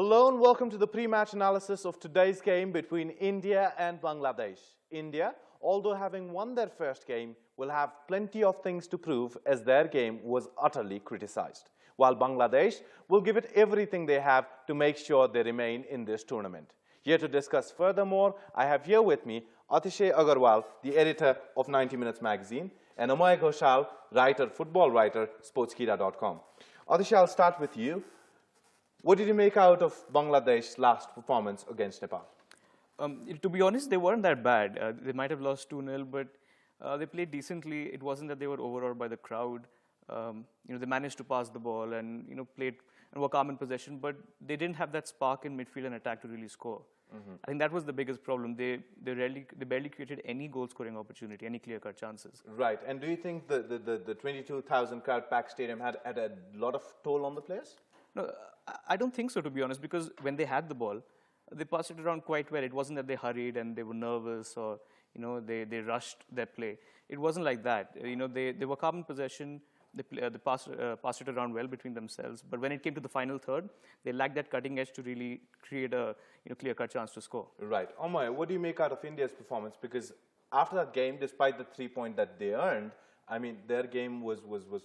Hello and welcome to the pre-match analysis of today's game between India and Bangladesh. India, although having won their first game, will have plenty of things to prove as their game was utterly criticized, while Bangladesh will give it everything they have to make sure they remain in this tournament. Here to discuss furthermore, I have here with me Atishay Agarwal, the editor of 90 Minutes magazine, and Amoy Ghoshal, football writer, sportskita.com. Atishay, I'll start with you. What did you make out of Bangladesh's last performance against Nepal? To be honest, they weren't that bad. They might have lost 2-0, but they played decently. It wasn't that they were overawed by the crowd. They managed to pass the ball and played and were calm in possession, but they didn't have that spark in midfield and attack to really score. I think that was the biggest problem. They barely created any goal-scoring opportunity, any clear-cut chances. Right. And do you think the 22,000 crowd packed stadium had a lot of toll on the players? No, I don't think so, to be honest, because when they had the ball, they passed it around quite well. It wasn't that they hurried and they were nervous or they rushed their play. It wasn't like that. They were calm in possession. They passed it around well between themselves. But when it came to the final third, they lacked that cutting edge to really create a clear-cut chance to score. Right. Amoy, what do you make out of India's performance? Because after that game, despite the 3-point that they earned, I mean, their game was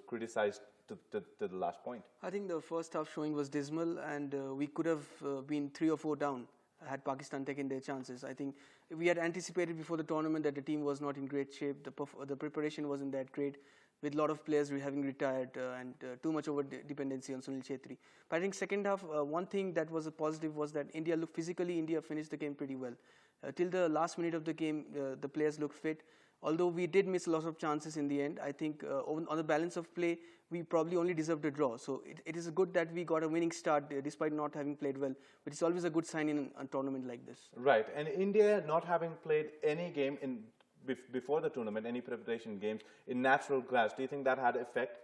criticized to the last point. I think the first half showing was dismal, and we could have been 3 or 4 down had Pakistan taken their chances. I think we had anticipated before the tournament that the team was not in great shape. The preparation wasn't that great, with a lot of players having retired and too much over dependency on Sunil Chhetri. But I think second half, one thing that was a positive was that India finished the game pretty well. Till the last minute of the game, the players looked fit. Although we did miss a lot of chances in the end, I think on the balance of play, we probably only deserved a draw. So it is good that we got a winning start despite not having played well. But it's always a good sign in a tournament like this. Right. And India not having played any game before the tournament, any preparation games in natural grass, do you think that had effect?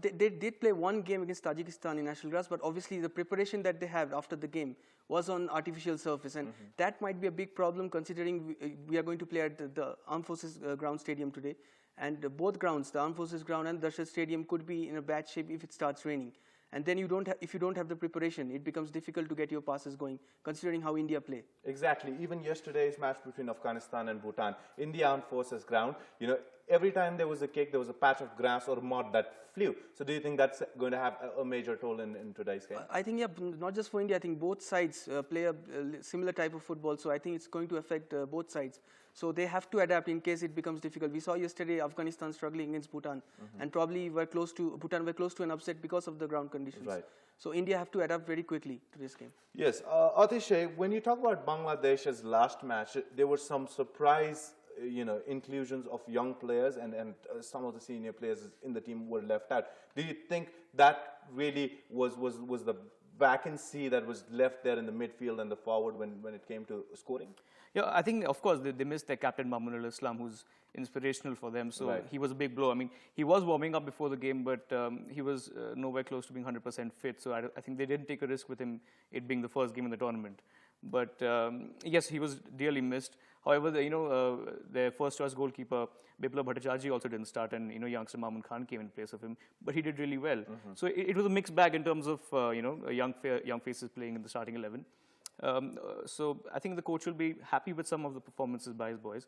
They did play one game against Tajikistan in natural grass, but obviously the preparation that they had after the game was on artificial surface, and that might be a big problem considering we are going to play at the Armed Forces ground stadium today, and both grounds, the Armed Forces ground and Darshat Stadium, could be in a bad shape if it starts raining. And then if you don't have the preparation, it becomes difficult to get your passes going, considering how India play. Exactly. Even yesterday's match between Afghanistan and Bhutan in the Armed Forces ground, every time there was a kick, there was a patch of grass or mud that flew. So do you think that's going to have a major toll in today's game? I think, yeah, not just for India. I think both sides play a similar type of football. So I think it's going to affect both sides. So they have to adapt in case it becomes difficult. We saw yesterday Afghanistan struggling against Bhutan, and probably Bhutan were close to an upset because of the ground conditions. Right. So India have to adapt very quickly to this game. Yes. Atishay, when you talk about Bangladesh's last match, there were some surprise inclusions of young players and some of the senior players in the team were left out. Do you think that really was the vacancy that was left there in the midfield and the forward when it came to scoring? Yeah, I think, of course, they missed their captain, Mamunul Islam, who's inspirational for them. So He was a big blow. I mean, he was warming up before the game, but he was nowhere close to being 100% fit. So I think they didn't take a risk with him, it being the first game in the tournament. But yes, he was dearly missed. However, their first choice goalkeeper, Biplab Bhattacharjee, also didn't start, and youngster Mamun Khan came in place of him. But he did really well. So it was a mixed bag in terms of young faces playing in the starting 11. So I think the coach will be happy with some of the performances by his boys.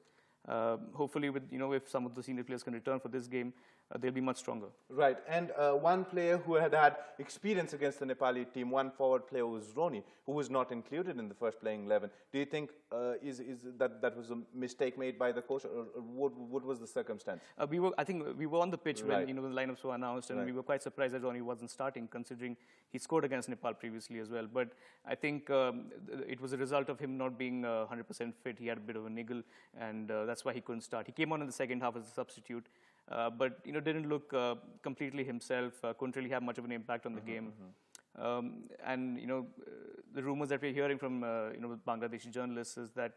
Hopefully, with if some of the senior players can return for this game, they'll be much stronger. Right, and one player who had experience against the Nepali team, one forward player was Roni, who was not included in the first playing 11. Do you think that was a mistake made by the coach, or what was the circumstance? I think we were on the pitch when Right. the lineups were announced, and we were quite surprised that Roni wasn't starting, considering he scored against Nepal previously as well. But I think it was a result of him not being 100% fit. He had a bit of a niggle, and that's why he couldn't start. He came on in the second half as a substitute. But didn't look completely himself. Couldn't really have much of an impact on the game. And the rumors that we're hearing from Bangladeshi journalists is that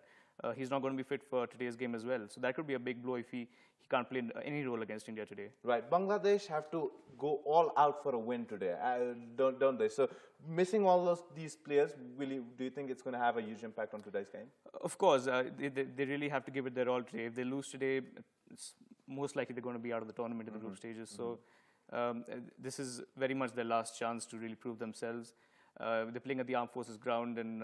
he's not going to be fit for today's game as well. So that could be a big blow if he can't play any role against India today. Right. Bangladesh have to go all out for a win today, don't they? So missing all these players, do you think it's going to have a huge impact on today's game? Of course. They really have to give it their all today. If they lose today, it's most likely they're going to be out of the tournament in the group stages. So this is very much their last chance to really prove themselves. They're playing at the Armed Forces ground, and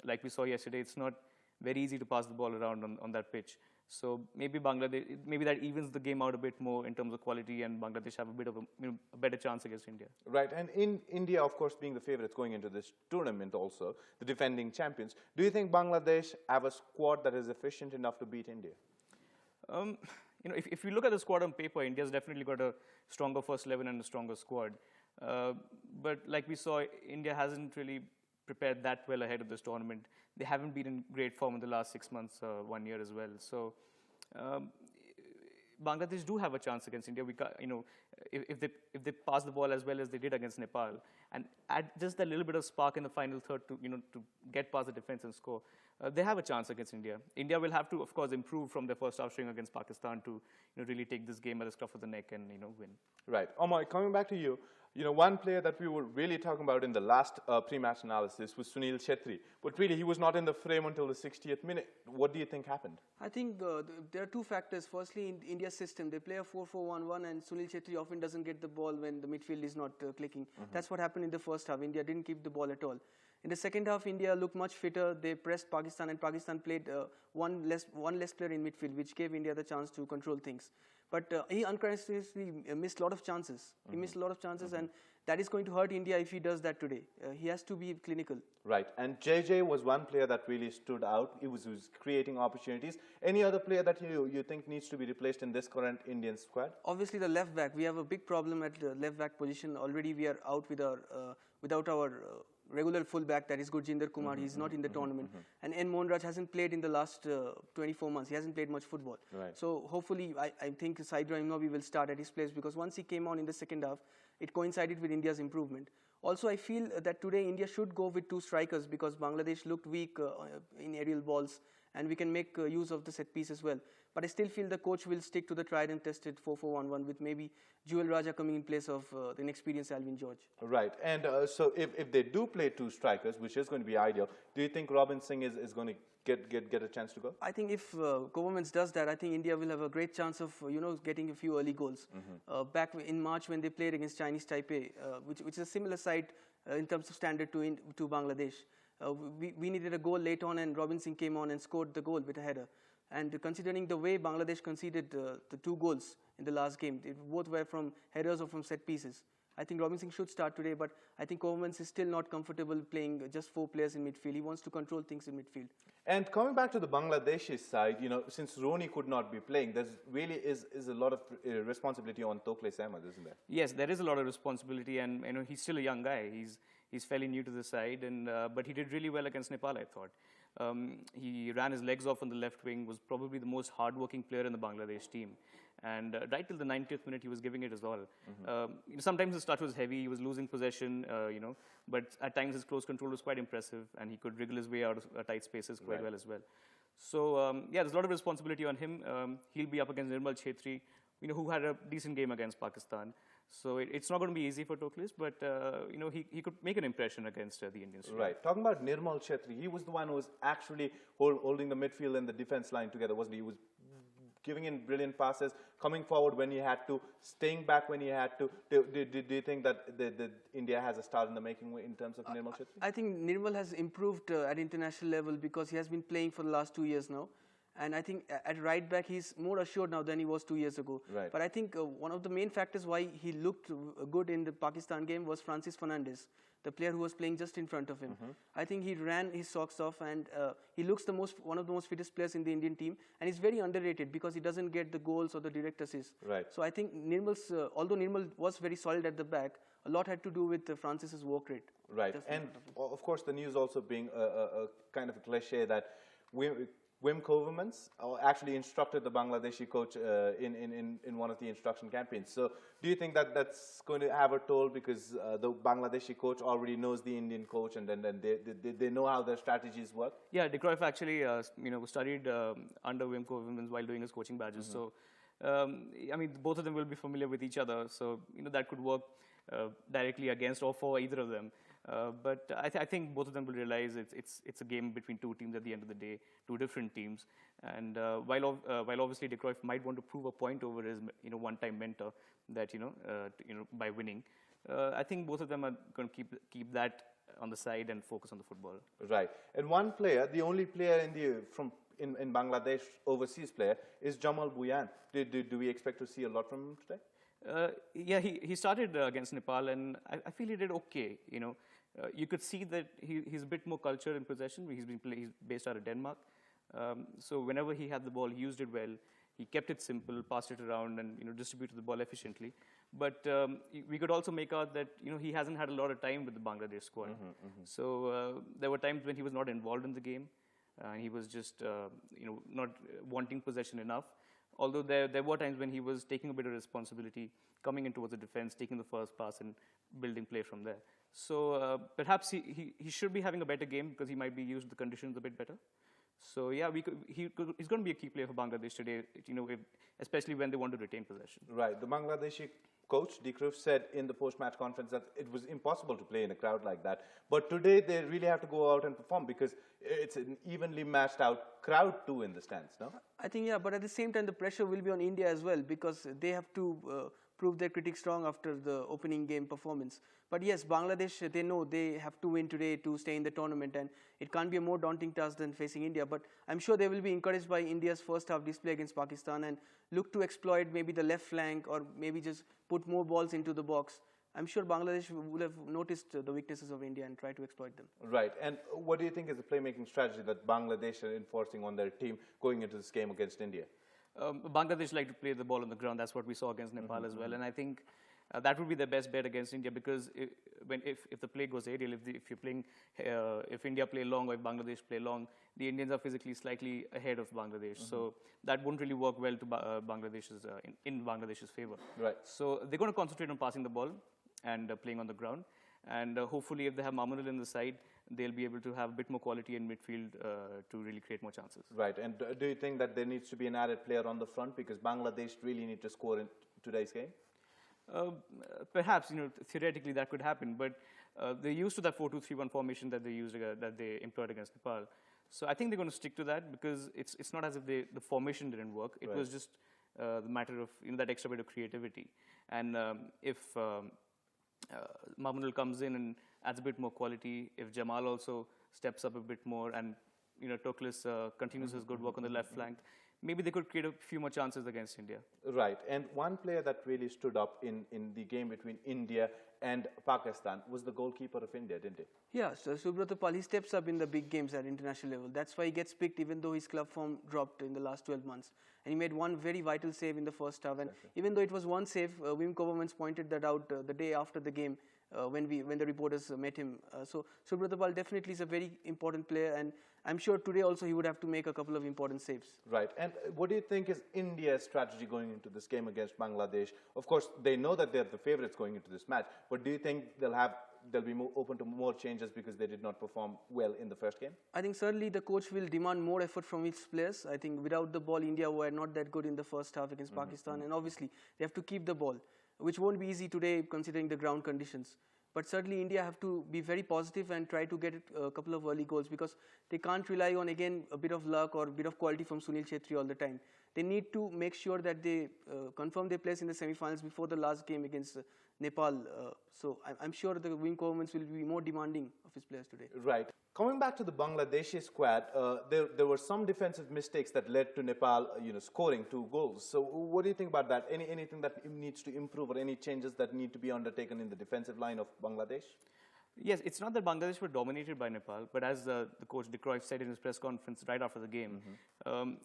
like we saw yesterday, it's not very easy to pass the ball around on that pitch. So maybe Bangladesh, maybe that evens the game out a bit more in terms of quality, and Bangladesh have a bit of a better chance against India. Right, and in India, of course, being the favorites going into this tournament also, the defending champions, do you think Bangladesh have a squad that is efficient enough to beat India? If you look at the squad on paper, India's definitely got a stronger first 11 and a stronger squad. But like we saw, India hasn't really prepared that well ahead of this tournament. They haven't been in great form in the last 6 months, 1 year as well. So Bangladesh do have a chance against India. If they pass the ball as well as they did against Nepal, and add just a little bit of spark in the final third to get past the defense and score, they have a chance against India. India will have to, of course, improve from their first half string against Pakistan to really take this game at the scruff of the neck and win. Right, Amar, coming back to you. One player that we were really talking about in the last pre-match analysis was Sunil Chhetri. But really, he was not in the frame until the 60th minute. What do you think happened? I think there are two factors. Firstly, in India's system, they play a 4-4-1-1, and Sunil Chhetri often doesn't get the ball when the midfield is not clicking. That's what happened in the first half. India didn't keep the ball at all. In the second half, India looked much fitter. They pressed Pakistan, and Pakistan played one less player in midfield, which gave India the chance to control things. But he uncharacteristically missed a lot of chances. He missed a lot of chances, and that is going to hurt India if he does that today. He has to be clinical. Right, and JJ was one player that really stood out. He was creating opportunities. Any other player that you think needs to be replaced in this current Indian squad? Obviously, the left back. We have a big problem at the left back position. Already we are out with without our regular fullback, that is Gurjinder Kumar. He's not in the tournament. And N. Mohanraj hasn't played in the last 24 months. He hasn't played much football. Right. So hopefully, I think Saidra Imnobi will start at his place, because once he came on in the second half, it coincided with India's improvement. Also, I feel that today India should go with two strikers, because Bangladesh looked weak in aerial balls, and we can make use of the set piece as well. But I still feel the coach will stick to the tried and tested 4-4-1-1 with maybe Jewel Raja coming in place of the inexperienced Alvin George. Right, and so if they do play two strikers, which is going to be ideal, do you think Robin Singh is going to get a chance to go? I think if Governments does that, I think India will have a great chance of getting a few early goals. Back in March when they played against Chinese Taipei, which is a similar side in terms of standard to Bangladesh. We needed a goal late on, and Robin Singh came on and scored the goal with a header. And considering the way Bangladesh conceded the two goals in the last game, both were from headers or from set pieces. I think Robin Singh should start today, but I think Governments is still not comfortable playing just 4 players in midfield. He wants to control things in midfield. And coming back to the Bangladeshi side, since Roni could not be playing, there really is a lot of responsibility on Tokle Ahmed, isn't there? Yes, there is a lot of responsibility, and he's still a young guy. He's fairly new to the side, and but he did really well against Nepal, I thought. He ran his legs off on the left wing, was probably the most hard-working player in the Bangladesh team. And right till the 90th minute, he was giving it his all. Sometimes his touch was heavy, he was losing possession, but at times his close control was quite impressive, and he could wriggle his way out of tight spaces quite well as well. So, yeah, there's a lot of responsibility on him. He'll be up against Nirmal Chhetri, who had a decent game against Pakistan. So it's not going to be easy for Toklis, but he could make an impression against the Indians. Right. Talking about Nirmal Chhetri, he was the one who was actually holding the midfield and the defense line together, wasn't he? He was giving in brilliant passes, coming forward when he had to, staying back when he had to. Do you think that India has a star in the making in terms of Nirmal Chhetri? I think Nirmal has improved at international level, because he has been playing for the last 2 years now. And I think at right back, he's more assured now than he was 2 years ago. Right. But I think one of the main factors why he looked good in the Pakistan game was Francis Fernandes, the player who was playing just in front of him. I think he ran his socks off, and he looks one of the most fittest players in the Indian team. And he's very underrated because he doesn't get the goals or the direct assists. Right. So I think Nirmal's, although Nirmal was very solid at the back, a lot had to do with Francis's work rate. Right. And of course, the news also being a kind of a cliche that Wim Governments actually instructed the Bangladeshi coach in one of the instruction campaigns. So do you think that that's going to have a toll, because the Bangladeshi coach already knows the Indian coach, and then they know how their strategies work? Yeah, De Cruyff actually studied under Wim Governments while doing his coaching badges. So I mean, both of them will be familiar with each other. So that could work directly against or for either of them. But I think both of them will realize it's a game between two teams at the end of the day, two different teams. And while obviously De Cruyff might want to prove a point over his one-time mentor that by winning, I think both of them are going to keep that on the side and focus on the football. Right. And one player, the only player in Bangladesh, overseas player, is Jamal Bhuyan. Do we expect to see a lot from him today? Yeah, he started against Nepal, and I feel he did okay. You could see that he's a bit more cultured in possession. He's based out of Denmark, so whenever he had the ball, he used it well. He kept it simple, passed it around, and distributed the ball efficiently. But we could also make out that he hasn't had a lot of time with the Bangladesh squad. So there were times when he was not involved in the game. He was just not wanting possession enough. Although there were times when he was taking a bit of responsibility, coming in towards the defense, taking the first pass, and building play from there. So perhaps he should be having a better game because he might be used to the conditions a bit better. So yeah, he's going to be a key player for Bangladesh today, especially when they want to retain possession. Right. The Bangladeshi coach, Dikruf, said in the post-match conference that it was impossible to play in a crowd like that. But today they really have to go out and perform because it's an evenly matched out crowd too in the stands, no? I think, yeah, but at the same time, the pressure will be on India as well because they have to prove their critics wrong after the opening game performance. But yes, Bangladesh, they know they have to win today to stay in the tournament, and it can't be a more daunting task than facing India. But I'm sure they will be encouraged by India's first half display against Pakistan and look to exploit maybe the left flank or maybe just put more balls into the box. I'm sure Bangladesh will have noticed the weaknesses of India and try to exploit them. Right. And what do you think is the playmaking strategy that Bangladesh are enforcing on their team going into this game against India? Bangladesh like to play the ball on the ground. That's what we saw against Nepal as well. And I think that would be their best bet against India because if the play goes aerial, if India play long or if Bangladesh play long, the Indians are physically slightly ahead of Bangladesh. So that wouldn't really work well to Bangladesh's in Bangladesh's favor. Right. So they're going to concentrate on passing the ball and playing on the ground. And hopefully, if they have Mamunul in the side, they'll be able to have a bit more quality in midfield to really create more chances. Right. And do you think that there needs to be an added player on the front because Bangladesh really need to score in today's game? Perhaps, theoretically that could happen, but they're used to that 4-2-3-1 formation that they employed against Nepal. So I think they're going to stick to that because it's not as if the formation didn't work. It was just the matter of that extra bit of creativity. And if Mamunul comes in and adds a bit more quality, if Jamal also steps up a bit more, and Toklis continues his good work on the left flank, maybe they could create a few more chances against India. Right. And one player that really stood up in the game between India and Pakistan was the goalkeeper of India, didn't he? Yeah, so Subrata Pal, he steps up in the big games at international level. That's why he gets picked even though his club form dropped in the last 12 months. And he made one very vital save in the first half. And even though it was one save, Wim Koopmans pointed that out the day after the game when the reporters met him. So Subrata Pal definitely is a very important player, and I'm sure today also he would have to make a couple of important saves. Right. And what do you think is India's strategy going into this game against Bangladesh? Of course, they know that they're the favorites going into this match, but do you think they'll be more open to more changes because they did not perform well in the first game? I think certainly the coach will demand more effort from its players. I think without the ball, India were not that good in the first half against Pakistan, and obviously they have to keep the ball, which won't be easy today considering the ground conditions. But certainly India have to be very positive and try to get a couple of early goals because they can't rely on, again, a bit of luck or a bit of quality from Sunil Chhetri all the time. They need to make sure that they confirm their place in the semi-finals before the last game against Nepal. So I'm sure the Wim Koopmans will be more demanding of his players today. Right. Coming back to the Bangladeshi squad, there were some defensive mistakes that led to Nepal, scoring 2 goals. So what do you think about that? Anything that needs to improve or any changes that need to be undertaken in the defensive line of Bangladesh? Yes, it's not that Bangladesh were dominated by Nepal, but as the coach De Cruyff said in his press conference right after the game,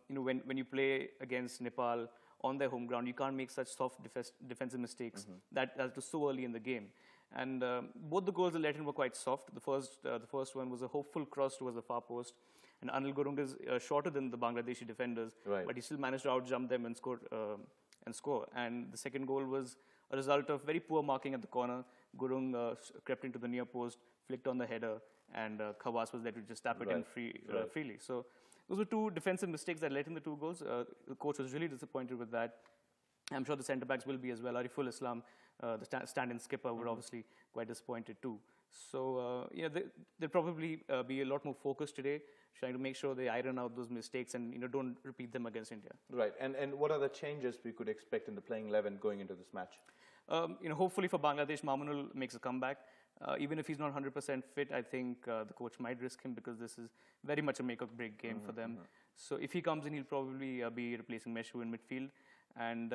when you play against Nepal on their home ground, you can't make such soft defensive mistakes that was so early in the game. And both the goals they let in were quite soft. The first one was a hopeful cross towards the far post, and Anil Gurung is shorter than the Bangladeshi defenders, but he still managed to outjump them and score. And the second goal was a result of very poor marking at the corner. Gurung crept into the near post, flicked on the header, and Khawas was there to just tap it in freely. So those were 2 defensive mistakes that led in the 2 goals. The coach was really disappointed with that. I'm sure the centre-backs will be as well. Ariful Islam, the stand-in skipper, were obviously quite disappointed too. So, they'll probably be a lot more focused today, trying to make sure they iron out those mistakes and don't repeat them against India. Right. And what are the changes we could expect in the playing 11 going into this match? Hopefully for Bangladesh, Mamunul makes a comeback. Even if he's not 100% fit, I think the coach might risk him because this is very much a make-or-break game for them. So if he comes in, he'll probably be replacing Meshu in midfield. And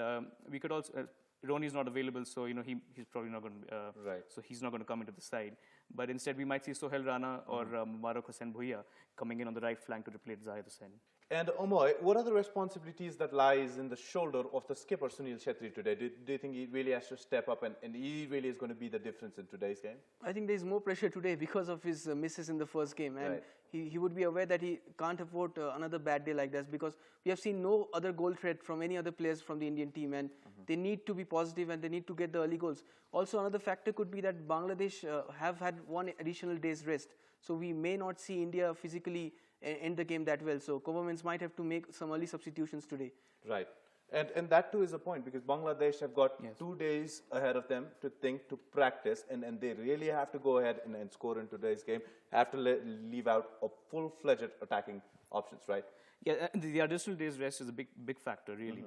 we could also... Ronnie's not available, so he's probably not going to. So he's not going to come into the side. But instead, we might see Sohail Rana or Mubarak Hossain Bhuiya coming in on the right flank to replace Zahid Hussain. And Amoy, what are the responsibilities that lies in the shoulder of the skipper Sunil Chhetri today? Do you think he really has to step up and he really is going to be the difference in today's game? I think there's more pressure today because of his misses in the first game, and he would be aware that he can't afford another bad day like this, because we have seen no other goal threat from any other players from the Indian team, and they need to be positive and they need to get the early goals. Also, another factor could be that Bangladesh have had one additional day's rest, so we may not see India physically end the game that well. So governments might have to make some early substitutions today. Right. And that too is a point, because Bangladesh have got 2 days ahead of them to think, to practice, and they really have to go ahead and score in today's game, have to leave out a full-fledged attacking options, right? Yeah, the additional day's rest is a big factor, really,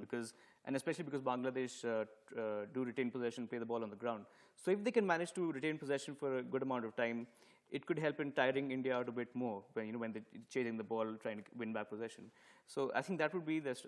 and especially because Bangladesh do retain possession, play the ball on the ground. So if they can manage to retain possession for a good amount of time, it could help in tiring India out a bit more when they're chasing the ball, trying to win back possession. So I think that would be that's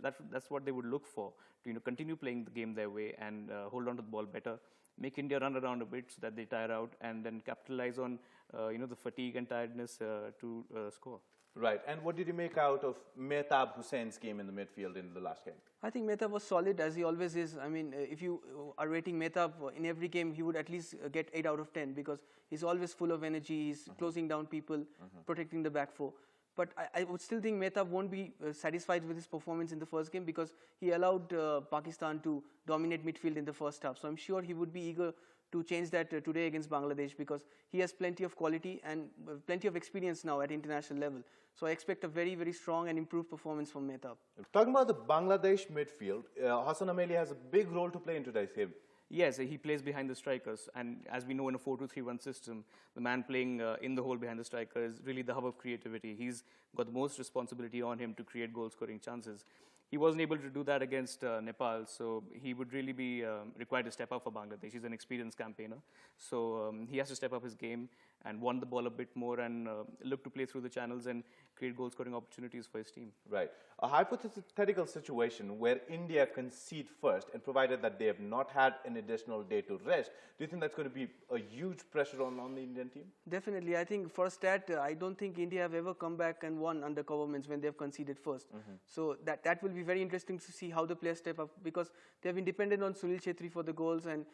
what they would look for, to continue playing the game their way and hold on to the ball better, make India run around a bit so that they tire out, and then capitalize on the fatigue and tiredness to score. Right. And what did you make out of Mehtab Hussein's game in the midfield in the last game? I think Mehtab was solid, as he always is. I mean, if you are rating Mehtab in every game, he would at least get 8 out of 10, because he's always full of energy. He's closing down people, protecting the back four. But I would still think Mehtab won't be satisfied with his performance in the first game, because he allowed Pakistan to dominate midfield in the first half. So I'm sure he would be eager to change that today against Bangladesh, because he has plenty of quality and plenty of experience now at international level. So I expect a very, very strong and improved performance from Mehtab. Talking about the Bangladesh midfield, Hassan Ameli has a big role to play in today's game. Yes, he plays behind the strikers, and as we know, in a 4-2-3-1 system, the man playing in the hole behind the striker is really the hub of creativity. He's got the most responsibility on him to create goal-scoring chances. He wasn't able to do that against Nepal, so he would really be required to step up for Bangladesh. He's an experienced campaigner, so he has to step up his game and want the ball a bit more and look to play through the channels and create goal-scoring opportunities for his team. Right. A hypothetical situation where India concede first, and provided that they have not had an additional day to rest, do you think that's going to be a huge pressure on the Indian team? Definitely. I think for a stat, I don't think India have ever come back and won under governments when they have conceded first. So that will be very interesting to see how the players step up, because they have been dependent on Sunil Chhetri for the goals, and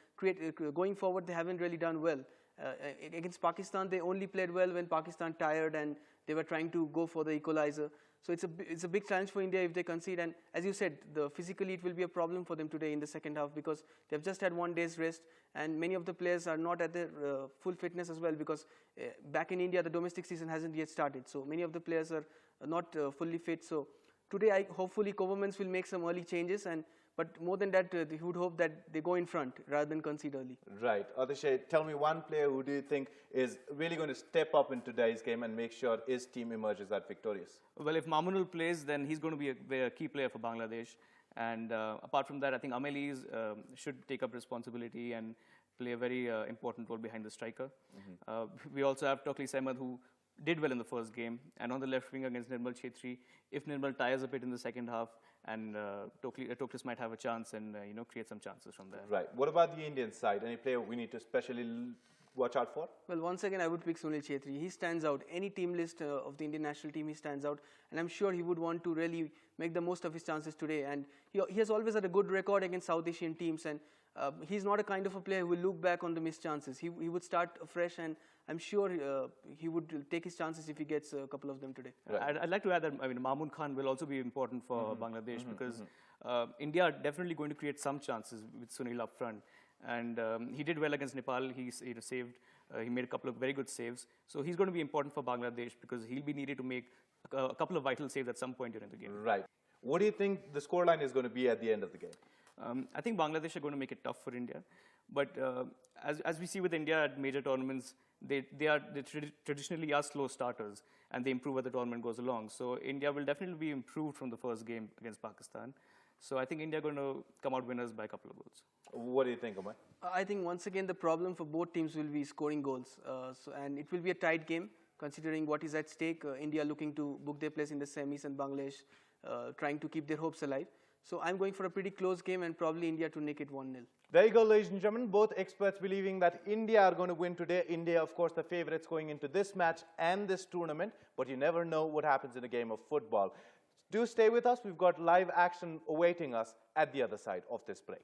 going forward they haven't really done well. Against Pakistan, they only played well when Pakistan tired and they were trying to go for the equalizer. So it's a big challenge for India if they concede. And as you said, physically it will be a problem for them today in the second half, because they've just had 1 day's rest, and many of the players are not at their full fitness as well, because back in India the domestic season hasn't yet started. So many of the players are not fully fit. So today, hopefully governments will make some early changes, but more than that, they would hope that they go in front rather than concede early. Right. Atishay, tell me one player who do you think is really going to step up in today's game and make sure his team emerges as victorious? Well, if Mamunul plays, then he's going to be a key player for Bangladesh. And apart from that, I think Ameli should take up responsibility and play a very important role behind the striker. We also have Tokli Sehmad, who did well in the first game, and on the left wing against Nirmal Chhetri, if Nirmal tires a bit in the second half, and Toklis might have a chance and create some chances from there. Right. What about the Indian side? Any player we need to especially watch out for? Well, once again, I would pick Sunil Chhetri. He stands out. Any team list of the Indian national team, he stands out, and I'm sure he would want to really make the most of his chances today. And he has always had a good record against South Asian teams, and he's not a kind of a player who will look back on the missed chances. He would start fresh, and I'm sure he would take his chances if he gets a couple of them today. Right. I'd like to add that Mamun Khan will also be important for Bangladesh, because India are definitely going to create some chances with Sunil up front. And he did well against Nepal. He saved. He made a couple of very good saves. So he's going to be important for Bangladesh, because he'll be needed to make a couple of vital saves at some point during the game. Right. What do you think the scoreline is going to be at the end of the game? I think Bangladesh are going to make it tough for India. But as we see with India at major tournaments, they traditionally are slow starters, and they improve as the tournament goes along. So India will definitely be improved from the first game against Pakistan. So I think India are going to come out winners by a couple of goals. What do you think, Umar? I think once again the problem for both teams will be scoring goals. And it will be a tight game considering what is at stake. India looking to book their place in the semis and Bangladesh trying to keep their hopes alive. So I'm going for a pretty close game and probably India to nick it 1-0. There you go, ladies and gentlemen. Both experts believing that India are going to win today. India, of course, the favourites going into this match and this tournament. But you never know what happens in a game of football. Do stay with us. We've got live action awaiting us at the other side of this break.